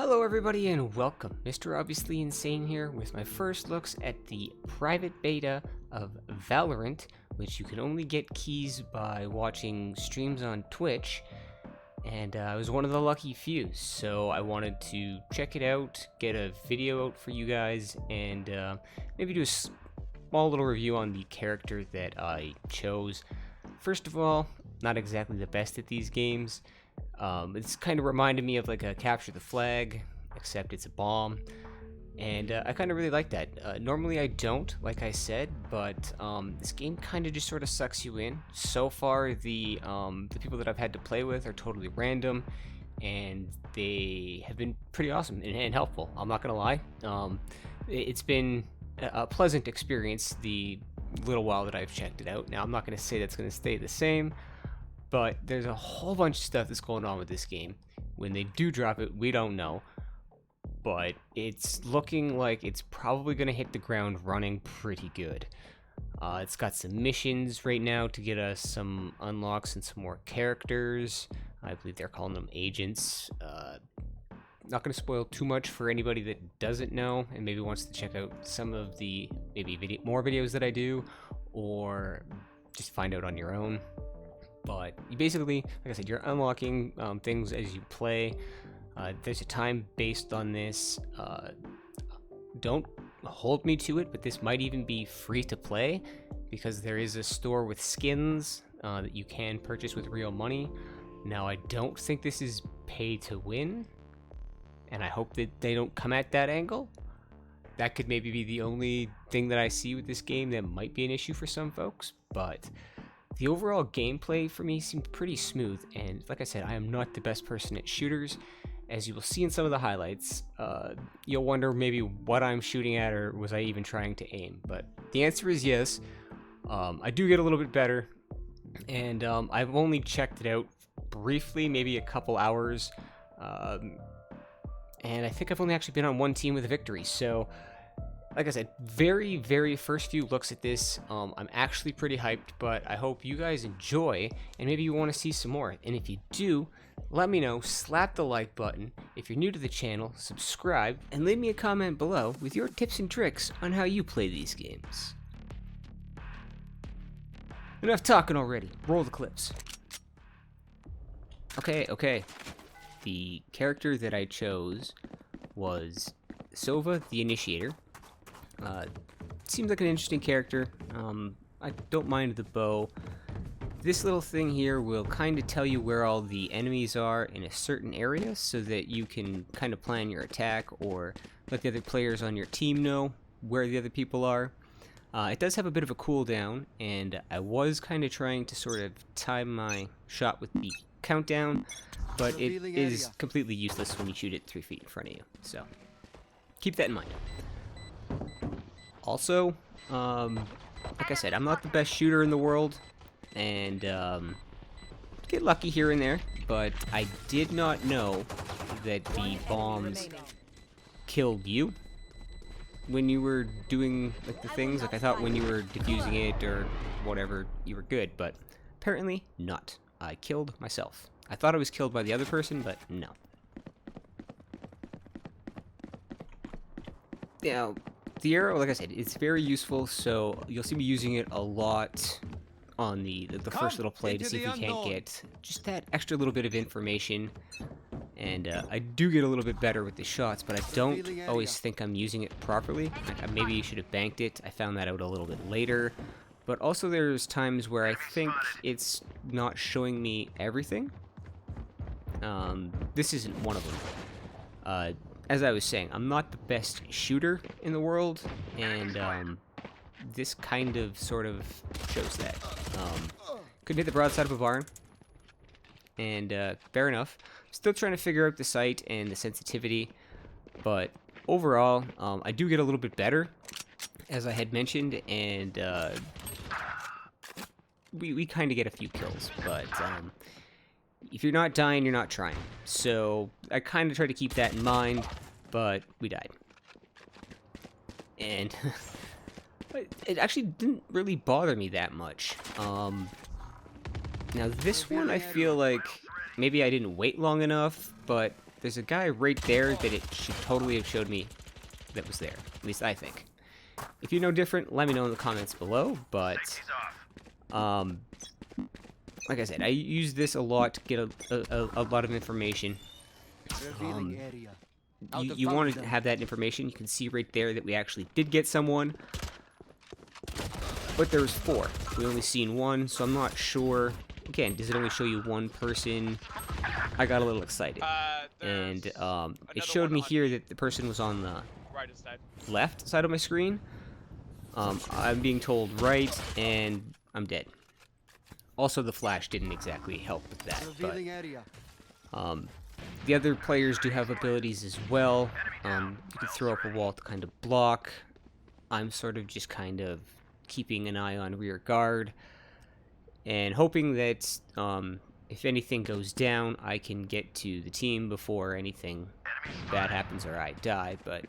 Hello everybody and welcome. Mr. Obviously Insane here with my first looks at the private beta of Valorant, which you can only get keys by watching streams on Twitch, and I was one of the lucky few, so I wanted to check it out, get a video out for you guys, and maybe do a small little review on the character that I chose. First of all, not exactly the best at these games. It's kind of reminded me of like a capture the flag, except it's a bomb, and I kind of really like that. Normally I don't, like I said, but this game kind of just sort of sucks you in. So far, the people that I've had to play with are totally random, and they have been pretty awesome and helpful. I'm not gonna lie. It's been a pleasant experience the little while that I've checked it out. Now, I'm not gonna say that's gonna stay the same, but there's a whole bunch of stuff that's going on with this game. When they do drop it, we don't know. But it's looking like it's probably going to hit the ground running pretty good. It's got some missions right now to get us some unlocks and some more characters. I believe they're calling them agents. Not going to spoil too much for anybody that doesn't know and maybe wants to check out some of the more videos that I do, or just find out on your own. But you basically, like I said, you're unlocking things as you play. There's a time based on this. Don't hold me to it, but this might even be free to play, because there is a store with skins that you can purchase with real money. Now, I don't think this is pay to win, and I hope that they don't come at that angle. That could maybe be the only thing that I see with this game that might be an issue for some folks, but the overall gameplay for me seemed pretty smooth, and like I said, I am not the best person at shooters. As you will see in some of the highlights, you'll wonder maybe what I'm shooting at, or was I even trying to aim? But the answer is yes. I do get a little bit better, and I've only checked it out briefly, maybe a couple hours, and I think I've only actually been on one team with a victory, so like I said, very first few looks at this. I'm actually pretty hyped, but I hope you guys enjoy, and maybe you want to see some more. And if you do, let me know. Slap the like button. If you're new to the channel, subscribe, and leave me a comment below with your tips and tricks on how you play these games. Enough talking already. Roll the clips. Okay. The character that I chose was Sova, the Initiator. Seems like an interesting character. I don't mind the bow. This little thing here will kind of tell you where all the enemies are in a certain area, so that you can kind of plan your attack, or let the other players on your team know where the other people are. It does have a bit of a cooldown, and I was kind of trying to sort of time my shot with the countdown, but it is completely useless when you shoot it 3 feet in front of you. So keep that in mind. Also, like I said, I'm not the best shooter in the world, and get lucky here and there, but I did not know that the bombs killed you when you were doing like the things. Like, I thought when you were defusing it or whatever, you were good, but apparently not. I killed myself. I thought I was killed by the other person, but no. Now, the arrow, like I said, it's very useful, so you'll see me using it a lot on the first little play to see if we can't get just that extra little bit of information. And I do get a little bit better with the shots, but I don't always think I'm using it properly. Like, maybe you should have banked it. I found that out a little bit later. But also there's times where I think it's not showing me everything. This isn't one of them. As I was saying, I'm not the best shooter in the world, and this kind of sort of shows that. Couldn't hit the broadside of a barn, and fair enough. Still trying to figure out the sight and the sensitivity, but overall, I do get a little bit better, as I had mentioned, and we kind of get a few kills, but if you're not dying, you're not trying. So I kind of try to keep that in mind, but we died. And it actually didn't really bother me that much. Now this one, I feel like maybe I didn't wait long enough, but there's a guy right there that it should totally have showed me that was there. At least I think. If you know different, let me know in the comments below. But like I said, I use this a lot to get a lot of information. You want to have that information. You can see right there that we actually did get someone. But there was 4. We only seen 1, so I'm not sure. Again, does it only show you 1 person? I got a little excited. And it showed me here that the person was on the left side of my screen. I'm being told right, and I'm dead. Also, the flash didn't exactly help with that. But the other players do have abilities as well. You can throw up a wall to kind of block. I'm sort of just kind of keeping an eye on rear guard and hoping that if anything goes down, I can get to the team before anything bad happens or I die. But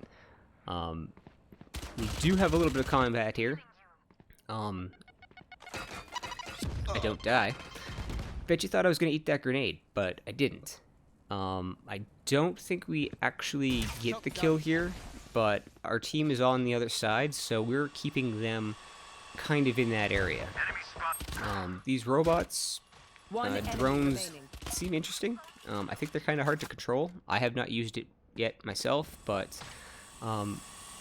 we do have a little bit of combat here. I don't die. Bet you thought I was going to eat that grenade, but I didn't. I don't think we actually get the kill here, but our team is on the other side, so we're keeping them kind of in that area. These robots, drones, seem interesting. I think they're kind of hard to control. I have not used it yet myself, but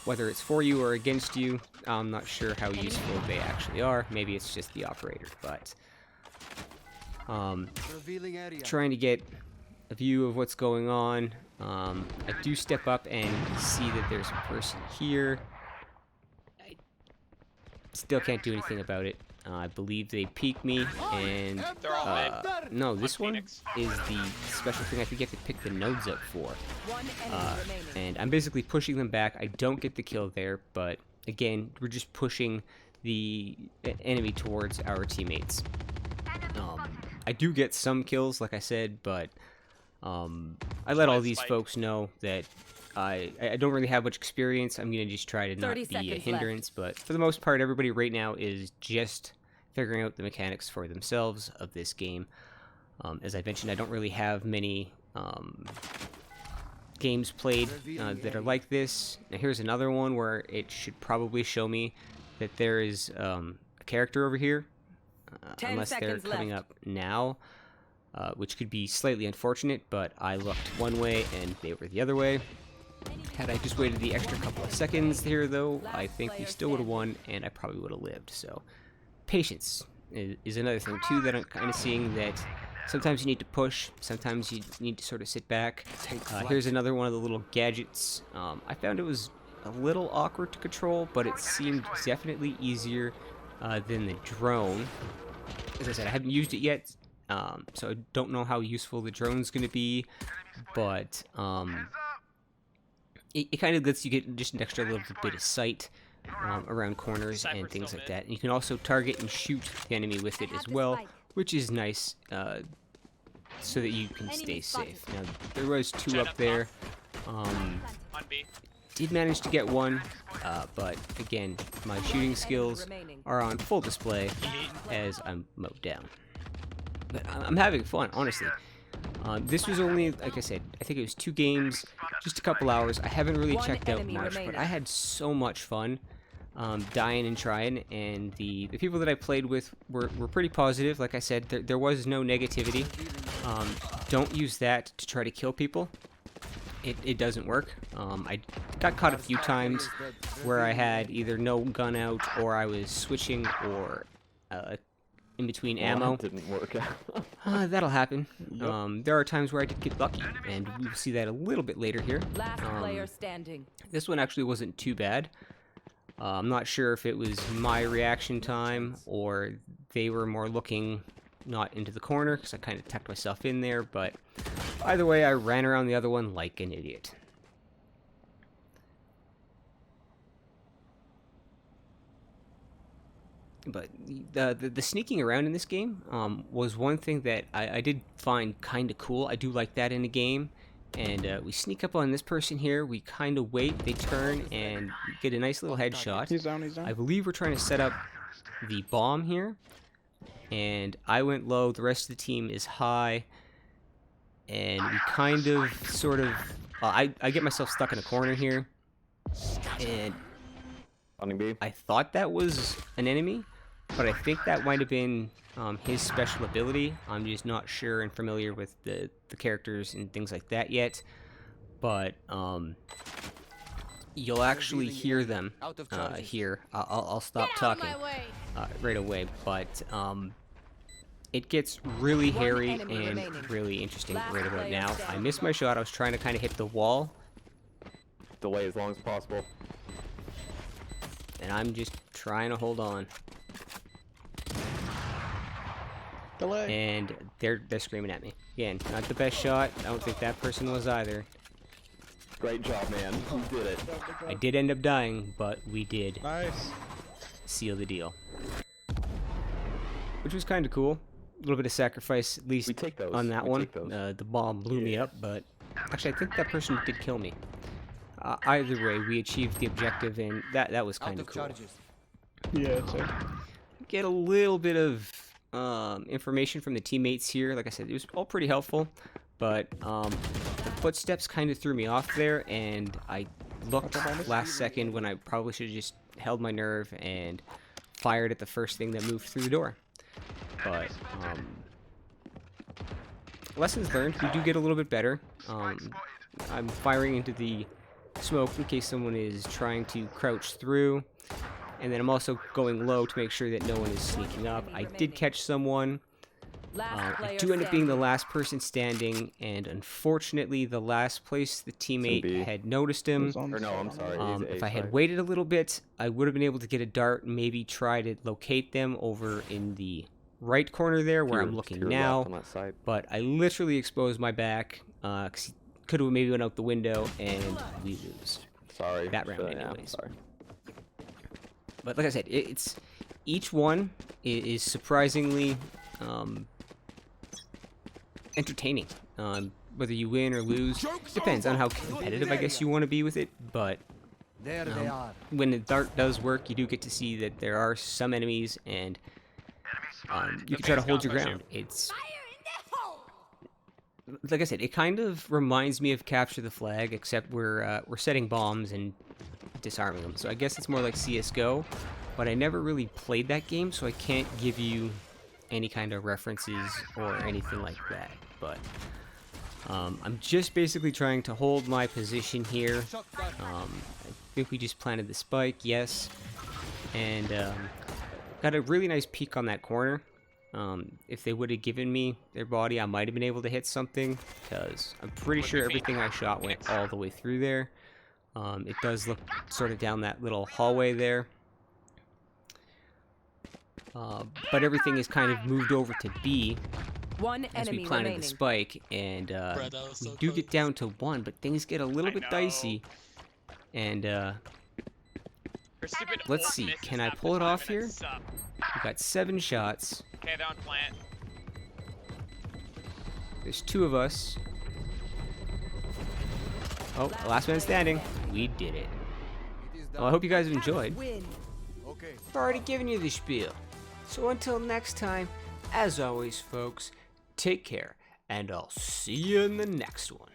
whether it's for you or against you, I'm not sure how useful they actually are. Maybe it's just the operator, but trying to get a view of what's going on. I do step up and see that there's a person here. I still can't do anything about it. I believe they peek me, and no, this one is the special thing I think you have to pick the nodes up for. And I'm basically pushing them back. I don't get the kill there, but again, we're just pushing the enemy towards our teammates. I do get some kills, like I said, but I let all these folks know that I don't really have much experience. I'm going to just try to not be a hindrance, but for the most part, everybody right now is just figuring out the mechanics for themselves of this game. As I mentioned, I don't really have many games played that are like this. Now, here's another one where it should probably show me that there is a character over here, unless they're coming up now. Which could be slightly unfortunate, but I looked one way and they were the other way. Had I just waited the extra couple of seconds here, though, I think we still would have won, and I probably would have lived. So, patience is another thing, too, that I'm kind of seeing, that sometimes you need to push, sometimes you need to sort of sit back. Here's another one of the little gadgets. I found it was a little awkward to control, but it seemed definitely easier than the drone. As I said, I haven't used it yet, so I don't know how useful the drone's going to be, but it kind of lets you get just an extra little bit of sight around corners and things like that. And you can also target and shoot the enemy with it as well, which is nice, so that you can stay safe. Now, there was 2 up there. Did manage to get 1, but again, my shooting skills are on full display as I'm mowed down. But I'm having fun, honestly. This was only, like I said, I think it was 2 games, just a couple hours. I haven't really checked out much, but I had so much fun dying and trying, and the people that I played with were pretty positive. Like I said, there was no negativity. Don't use that to try to kill people. It doesn't work. I got caught a few times where I had either no gun out, or I was switching, or in between ammo. That didn't work out. That'll happen. There are times where I did get lucky, and we'll see that a little bit later here. Last player standing. This one actually wasn't too bad. I'm not sure if it was my reaction time, or they were more looking not into the corner, because I kind of tucked myself in there, but either way, I ran around the other one like an idiot. But the sneaking around in this game was one thing that I did find kind of cool. I do like that in a game. And we sneak up on this person here. We kind of wait. They turn and get a nice little headshot. He's down, he's down. I believe we're trying to set up the bomb here. And I went low. The rest of the team is high. and we kind of, sort of, I get myself stuck in a corner here, and I thought that was an enemy, but I think that might have been his special ability. I'm just not sure and familiar with the characters and things like that yet, but you'll actually hear them here. I'll stop talking right away, but it gets really hairy and really interesting right about now. I missed my shot. I was trying to kind of hit the wall. Delay as long as possible. And I'm just trying to hold on. Delay. And they're screaming at me. Again, not the best shot. I don't think that person was either. Great job, man. You did it. I did end up dying, but we did Seal the deal. Which was kind of cool. A little bit of sacrifice, at least on that one. The bomb blew me up, but actually I think that person did kill me. Either way, we achieved the objective, and that was kind of cool. Yeah, so. Get a little bit of information from the teammates here. Like I said, it was all pretty helpful, but the footsteps kind of threw me off there, and I looked last second when I probably should have just held my nerve and fired at the first thing that moved through the door. But lessons learned. We do get a little bit better. I'm firing into the smoke in case someone is trying to crouch through, and then I'm also going low to make sure that no one is sneaking up. I did catch someone. I do end up being the last person standing, and unfortunately the last place the teammate had noticed him. Or no, I'm sorry. If I had waited a little bit, I would have been able to get a dart and maybe try to locate them over in the right corner there where I'm looking now. But I literally exposed my back, because he could have maybe went out the window, and we lose. Sorry. That round anyways. Sorry. But like I said, it's each one is surprisingly entertaining. Whether you win or lose depends on how competitive I guess you want to be with it, but when the dart does work, you do get to see that there are some enemies, and you can try to hold your ground. It's like I said, it kind of reminds me of Capture the Flag, except we're setting bombs and disarming them. So I guess it's more like CS:GO, but I never really played that game, so I can't give you any kind of references or anything like that. But I'm just basically trying to hold my position here. I think we just planted the spike, yes, and got a really nice peek on that corner. If they would have given me their body, I might have been able to hit something, because I'm pretty sure everything I shot went all the way through there. It does look sort of down that little hallway there. But everything is kind of moved over to B as we planted the spike, and we do get down to 1, but things get a little bit dicey. And let's see, can I pull it off here? We've got 7 shots. Okay, they're on plant. There's 2 of us. Oh, last man standing. We did it. Well, I hope you guys have enjoyed. I've already given you the spiel. So until next time, as always, folks, take care, and I'll see you in the next one.